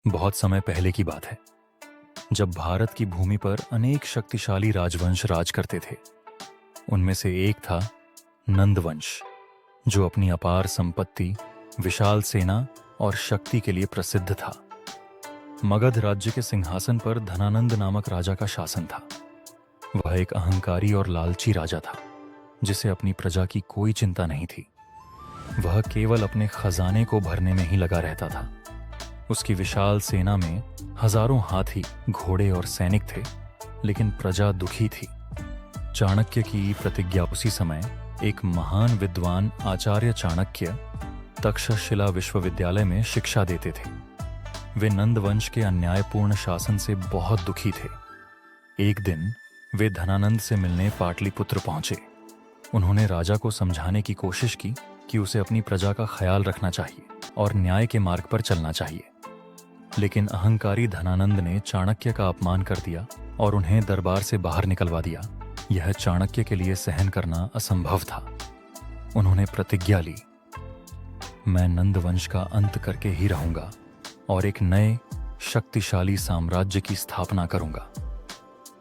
बहुत समय पहले की बात है, जब भारत की भूमि पर अनेक शक्तिशाली राजवंश राज करते थे। उनमें से एक था नंद वंश, जो अपनी अपार संपत्ति, विशाल सेना और शक्ति के लिए प्रसिद्ध था। मगध राज्य के सिंहासन पर धनानंद नामक राजा का शासन था। वह एक अहंकारी और लालची राजा था, जिसे अपनी प्रजा की कोई चिंता नहीं थी। वह केवल अपने खजाने को भरने में ही लगा रहता था। उसकी विशाल सेना में हजारों हाथी, घोड़े और सैनिक थे, लेकिन प्रजा दुखी थी। चाणक्य की प्रतिज्ञा उसी समय एक महान विद्वान आचार्य चाणक्य तक्षशिला विश्वविद्यालय में शिक्षा देते थे। वे नंद वंश के अन्यायपूर्ण शासन से बहुत दुखी थे। एक दिन वे धनानंद से मिलने पाटलिपुत्र पहुंचे। उन्होंने राजा को समझाने की कोशिश की कि उसे अपनी प्रजा का ख्याल रखना चाहिए और न्याय के मार्ग पर चलना चाहिए। लेकिन अहंकारी धनानंद ने चाणक्य का अपमान कर दिया और उन्हें दरबार से बाहर निकलवा दिया। यह चाणक्य के लिए सहन करना असंभव था। उन्होंने प्रतिज्ञा ली, मैं नंद वंश का अंत करके ही रहूंगा और एक नए शक्तिशाली साम्राज्य की स्थापना करूंगा।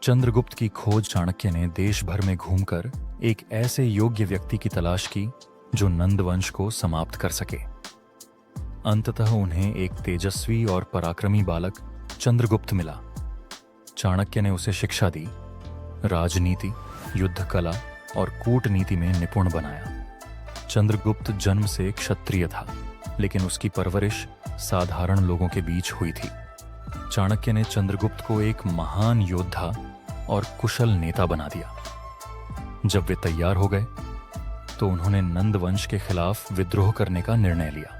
चंद्रगुप्त की खोज चाणक्य ने देश भर में घूमकर एक ऐसे योग्य व्यक्ति की तलाश की जो नंद वंश को समाप्त कर सके। अंततः उन्हें एक तेजस्वी और पराक्रमी बालक चंद्रगुप्त मिला। चाणक्य ने उसे शिक्षा दी, राजनीति, युद्ध कला और कूटनीति में निपुण बनाया। चंद्रगुप्त जन्म से क्षत्रिय था, लेकिन उसकी परवरिश साधारण लोगों के बीच हुई थी। चाणक्य ने चंद्रगुप्त को एक महान योद्धा और कुशल नेता बना दिया। जब वे तैयार हो गए तो उन्होंने नंद वंश के खिलाफ विद्रोह करने का निर्णय लिया।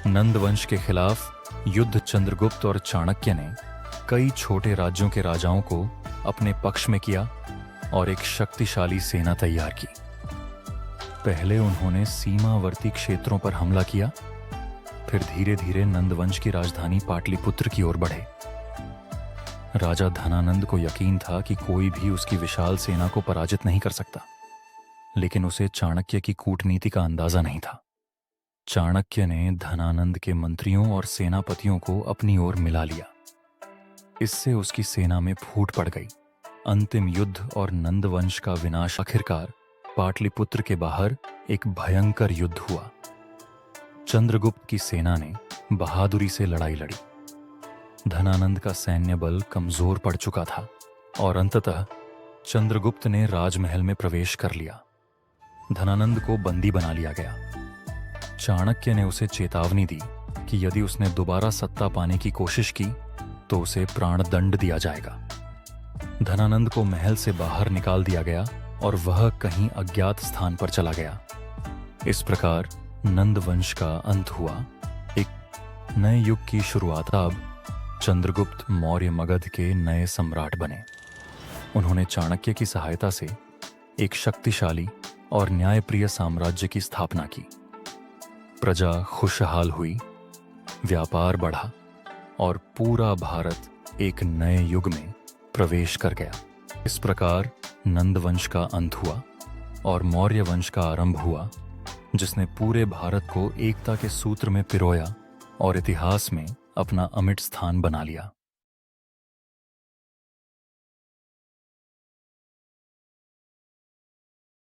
नंद वंश के खिलाफ युद्ध चंद्रगुप्त और चाणक्य ने कई छोटे राज्यों के राजाओं को अपने पक्ष में किया और एक शक्तिशाली सेना तैयार की। पहले उन्होंने सीमावर्ती क्षेत्रों पर हमला किया, फिर धीरे धीरे नंद वंश की राजधानी पाटलिपुत्र की ओर बढ़े। राजा धनानंद को यकीन था कि कोई भी उसकी विशाल सेना को पराजित नहीं कर सकता, लेकिन उसे चाणक्य की कूटनीति का अंदाजा नहीं था। चाणक्य ने धनानंद के मंत्रियों और सेनापतियों को अपनी ओर मिला लिया। इससे उसकी सेना में फूट पड़ गई। अंतिम युद्ध और नंद वंश का विनाश। आखिरकार पाटलिपुत्र के बाहर एक भयंकर युद्ध हुआ। चंद्रगुप्त की सेना ने बहादुरी से लड़ाई लड़ी। धनानंद का सैन्य बल कमजोर पड़ चुका था और अंततः चंद्रगुप्त ने राजमहल में प्रवेश कर लिया। धनानंद को बंदी बना लिया गया। चाणक्य ने उसे चेतावनी दी कि यदि उसने दोबारा सत्ता पाने की कोशिश की तो उसे प्राणदंड दिया जाएगा। धनानंद को महल से बाहर निकाल दिया गया और वह कहीं अज्ञात स्थान पर चला गया। इस प्रकार नंद वंश का अंत हुआ। एक नए युग की शुरुआत। अब चंद्रगुप्त मौर्य मगध के नए सम्राट बने। उन्होंने चाणक्य की सहायता से एक शक्तिशाली और न्यायप्रिय साम्राज्य की स्थापना की। प्रजा खुशहाल हुई, व्यापार बढ़ा और पूरा भारत एक नए युग में प्रवेश कर गया। इस प्रकार नंद वंश का अंत हुआ और मौर्य वंश का आरंभ हुआ, जिसने पूरे भारत को एकता के सूत्र में पिरोया और इतिहास में अपना अमिट स्थान बना लिया।